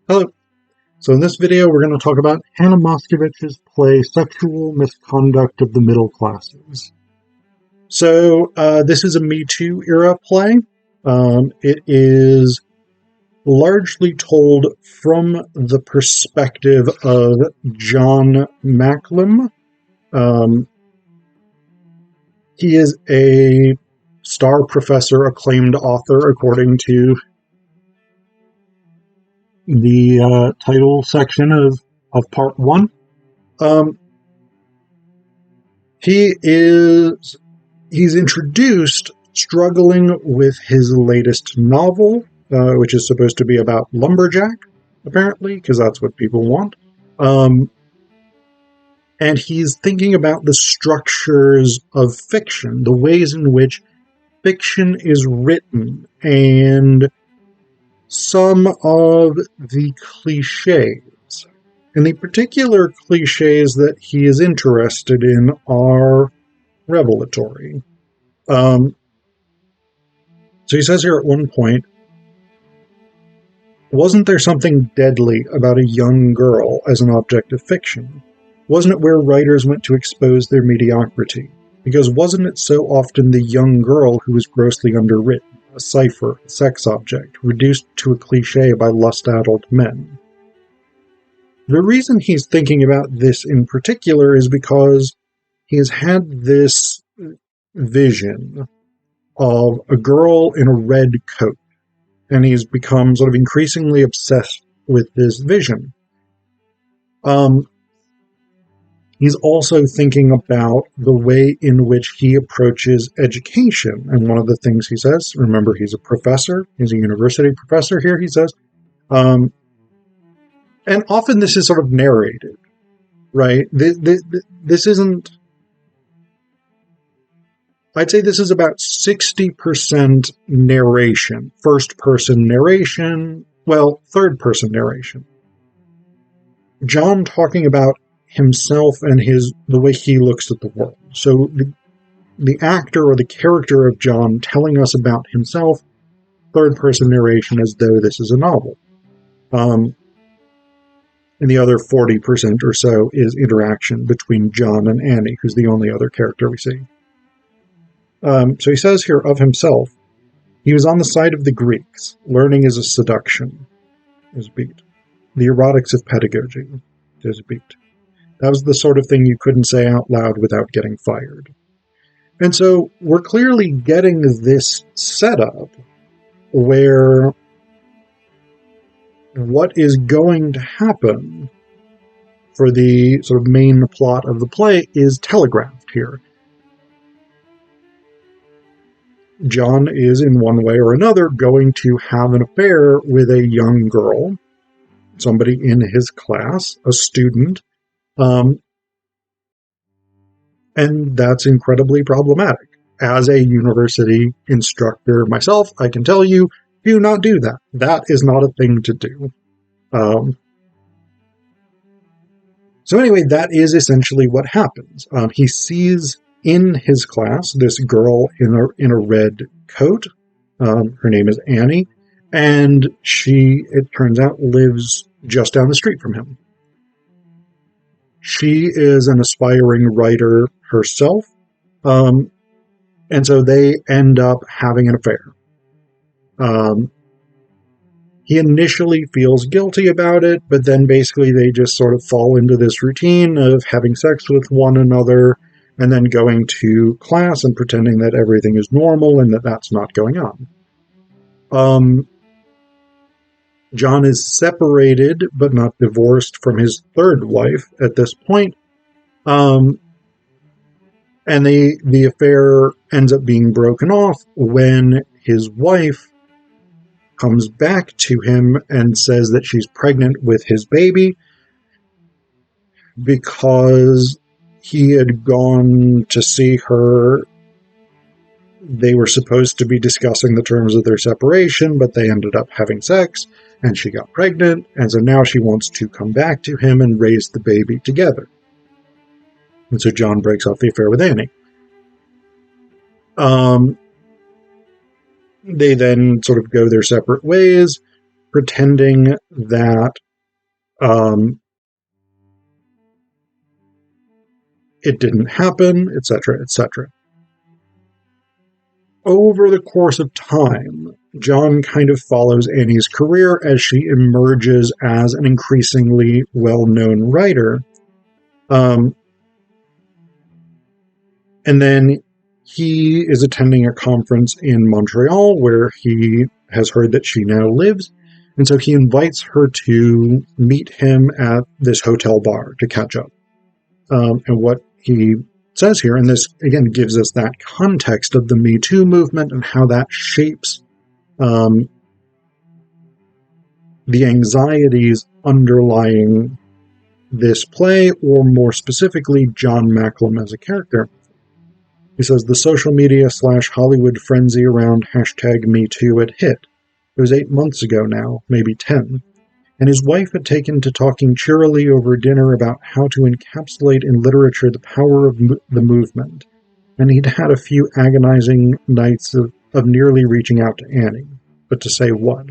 Hello. So in this video, we're going to talk about Hannah Moscovitch's play Sexual Misconduct of the Middle Classes. So this is a Me Too era play. It is largely told from the perspective of John Macklem. He is a star professor, acclaimed author, according to the title section of part 1. He's introduced struggling with his latest novel, which is supposed to be about lumberjack, apparently, because that's what people want. And he's thinking about the structures of fiction, the ways in which fiction is written, and some of the cliches. And the particular cliches that he is interested in are revelatory. So he says here at one point, wasn't there something deadly about a young girl as an object of fiction? Wasn't it where writers went to expose their mediocrity? Because wasn't it so often the young girl who was grossly underwritten? A cipher, a sex object, reduced to a cliche by lust-addled men. The reason he's thinking about this in particular is because he has had this vision of a girl in a red coat, and he's become sort of increasingly obsessed with this vision. He's also thinking about the way in which he approaches education. And one of the things he says, remember, he's a professor, he's a university professor here, he says. And often this is sort of narrated, right? This isn't... I'd say this is about 60% narration, first-person narration, well, third-person narration. John talking about himself and the way he looks at the world. So the actor or the character of John telling us about himself, third-person narration as though this is a novel. And the other 40% or so is interaction between John and Annie, who's the only other character we see. So he says here of himself, he was on the side of the Greeks. Learning is a seduction. Is beat. The erotics of pedagogy. Is beat. That was the sort of thing you couldn't say out loud without getting fired. And so we're clearly getting this setup where what is going to happen for the sort of main plot of the play is telegraphed here. John is, in one way or another, going to have an affair with a young girl, somebody in his class, a student, and that's incredibly problematic. As a university instructor myself, I can tell you, do not do that. That is not a thing to do. So anyway, that is essentially what happens. He sees in his class this girl in a red coat. Her name is Annie, and she, it turns out, lives just down the street from him. She is an aspiring writer herself, and so they end up having an affair. He initially feels guilty about it, but then basically they just sort of fall into this routine of having sex with one another and then going to class and pretending that everything is normal and that that's not going on. John is separated, but not divorced, from his third wife at this point. And the affair ends up being broken off when his wife comes back to him and says that she's pregnant with his baby because he had gone to see her. They were supposed to be discussing the terms of their separation, but they ended up having sex, and she got pregnant, and so now she wants to come back to him and raise the baby together. And so John breaks off the affair with Annie. They then sort of go their separate ways. pretending that it didn't happen, etc., etc. Over the course of time, John kind of follows Annie's career as she emerges as an increasingly well-known writer. And then he is attending a conference in Montreal where he has heard that she now lives. And so he invites her to meet him at this hotel bar to catch up. And what he says here, and this again gives us that context of the Me Too movement and how that shapes the anxieties underlying this play, or more specifically, John Macklem as a character. He says, the social media / Hollywood frenzy around #MeToo had hit. It was 8 months ago now, maybe 10. And his wife had taken to talking cheerily over dinner about how to encapsulate in literature the power of the movement, and he'd had a few agonizing nights of nearly reaching out to Annie, but to say what?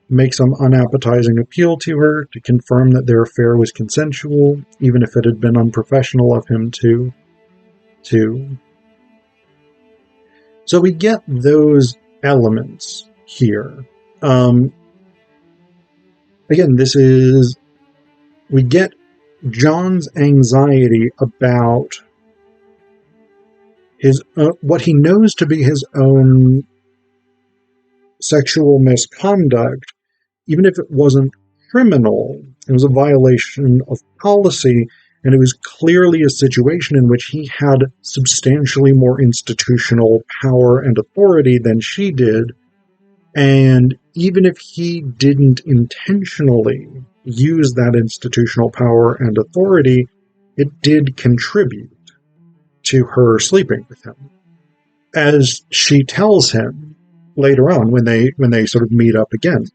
Make some unappetizing appeal to her, to confirm that their affair was consensual, even if it had been unprofessional of him to. So we get those elements here. Again, we get John's anxiety about his what he knows to be his own sexual misconduct, even if it wasn't criminal. It was a violation of policy, and it was clearly a situation in which he had substantially more institutional power and authority than she did. And even if he didn't intentionally use that institutional power and authority, it did contribute to her sleeping with him. As she tells him later on when they sort of meet up again.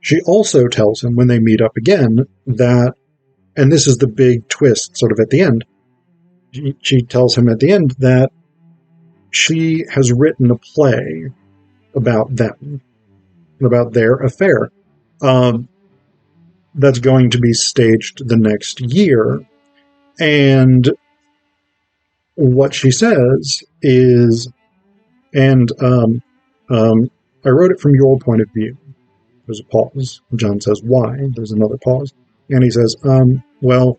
She also tells him when they meet up again that, and this is the big twist sort of at the end, she tells him at the end that she has written a play about them, about their affair, that's going to be staged the next year. And what she says is, and I wrote it from your point of view. There's a pause. John says, why? There's another pause. And he says, well,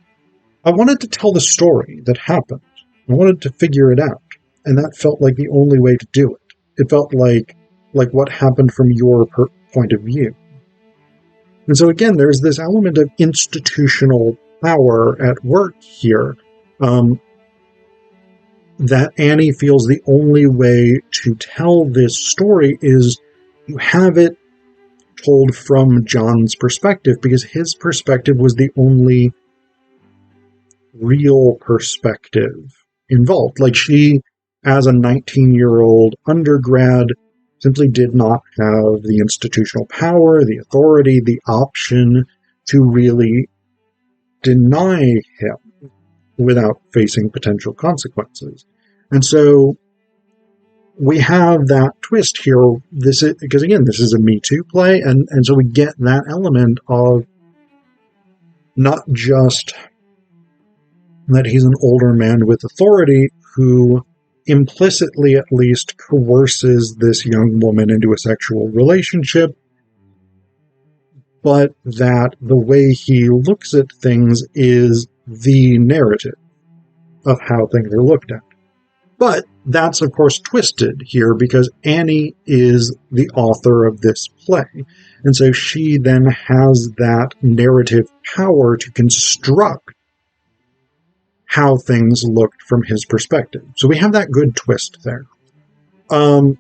I wanted to tell the story that happened. I wanted to figure it out. And that felt like the only way to do it. It felt like what happened from your point of view. And so again, there's this element of institutional power at work here, that Annie feels the only way to tell this story is you have it told from John's perspective, because his perspective was the only real perspective involved. Like, she, as a 19-year-old undergrad, simply did not have the institutional power, the authority, the option to really deny him without facing potential consequences. And so we have that twist here. Because again, this is a Me Too play, and so we get that element of not just that he's an older man with authority who implicitly at least coerces this young woman into a sexual relationship, but that the way he looks at things is the narrative of how things are looked at. But that's, of course, twisted here because Annie is the author of this play. And so she then has that narrative power to construct how things looked from his perspective. So we have that good twist there. The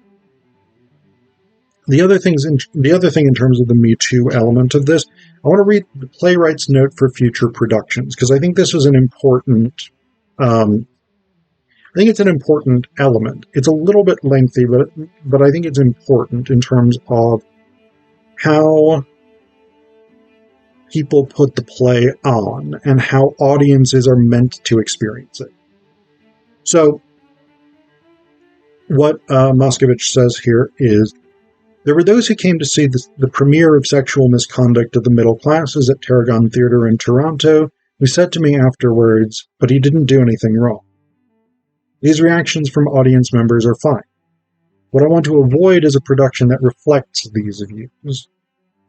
other thing in terms of the Me Too element of this, I want to read the playwright's note for future productions, because I think this is an important I think it's an important element. It's a little bit lengthy, but I think it's important in terms of how people put the play on and how audiences are meant to experience it. So, what Moscovitch says here is, there were those who came to see the premiere of Sexual Misconduct of the Middle Classes at Tarragon Theatre in Toronto, who said to me afterwards, but he didn't do anything wrong. These reactions from audience members are fine. What I want to avoid is a production that reflects these views.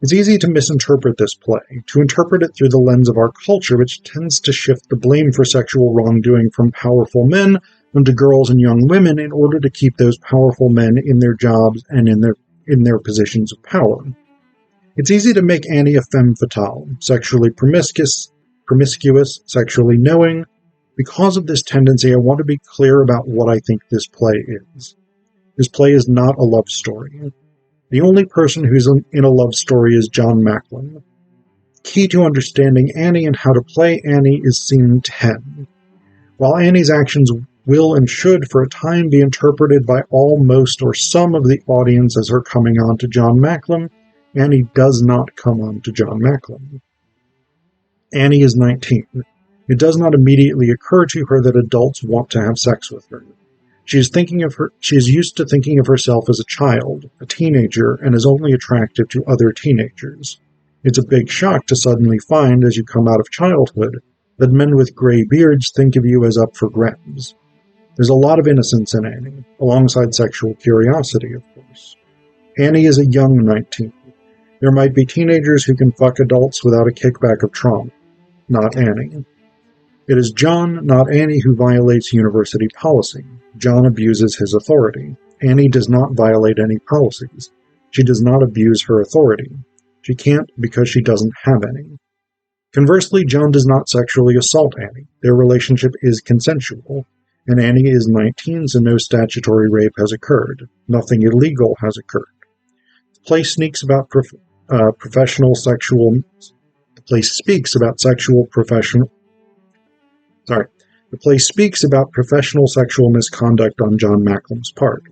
It's easy to misinterpret this play, to interpret it through the lens of our culture, which tends to shift the blame for sexual wrongdoing from powerful men onto girls and young women in order to keep those powerful men in their jobs and in their positions of power. It's easy to make Annie a femme fatale, sexually promiscuous, sexually knowing. Because of this tendency, I want to be clear about what I think this play is. This play is not a love story. The only person who's in a love story is John Macklin. Key to understanding Annie and how to play Annie is scene 10. While Annie's actions will and should for a time be interpreted by all, most, or some of the audience as her coming on to John Macklin, Annie does not come on to John Macklin. Annie is 19. It does not immediately occur to her that adults want to have sex with her. She is used to thinking of herself as a child, a teenager, and is only attractive to other teenagers. It's a big shock to suddenly find, as you come out of childhood, that men with gray beards think of you as up for grabs. There's a lot of innocence in Annie, alongside sexual curiosity, of course. Annie is a young 19. There might be teenagers who can fuck adults without a kickback of trauma. Not Annie. It is John, not Annie, who violates university policy. John abuses his authority. Annie does not violate any policies. She does not abuse her authority. She can't because she doesn't have any. Conversely, John does not sexually assault Annie. Their relationship is consensual, and Annie is 19, so no statutory rape has occurred. Nothing illegal has occurred. The play speaks about professional sexual misconduct on John Macklin's part.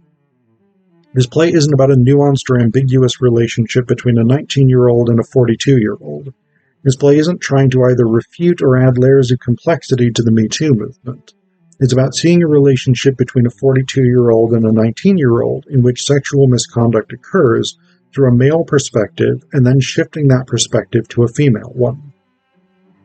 This play isn't about a nuanced or ambiguous relationship between a 19-year-old and a 42-year-old. This play isn't trying to either refute or add layers of complexity to the Me Too movement. It's about seeing a relationship between a 42-year-old and a 19-year-old in which sexual misconduct occurs through a male perspective and then shifting that perspective to a female one.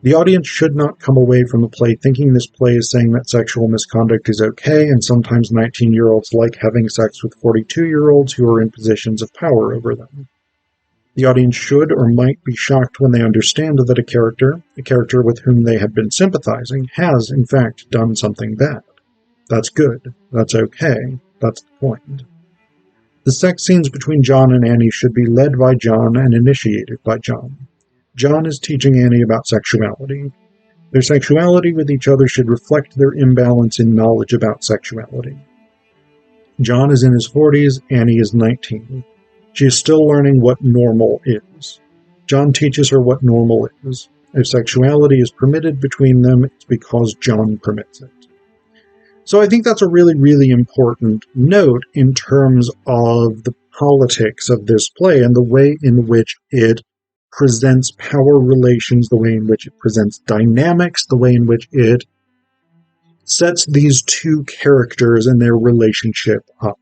The audience should not come away from the play thinking this play is saying that sexual misconduct is okay and sometimes 19-year-olds like having sex with 42-year-olds who are in positions of power over them. The audience should or might be shocked when they understand that a character with whom they have been sympathizing, has, in fact, done something bad. That's good. That's okay. That's the point. The sex scenes between John and Annie should be led by John and initiated by John. John is teaching Annie about sexuality. Their sexuality with each other should reflect their imbalance in knowledge about sexuality. John is in his 40s, Annie is 19. She is still learning what normal is. John teaches her what normal is. If sexuality is permitted between them, it's because John permits it. So I think that's a really, really important note in terms of the politics of this play and the way in which it presents power relations, the way in which it presents dynamics, the way in which it sets these two characters and their relationship up.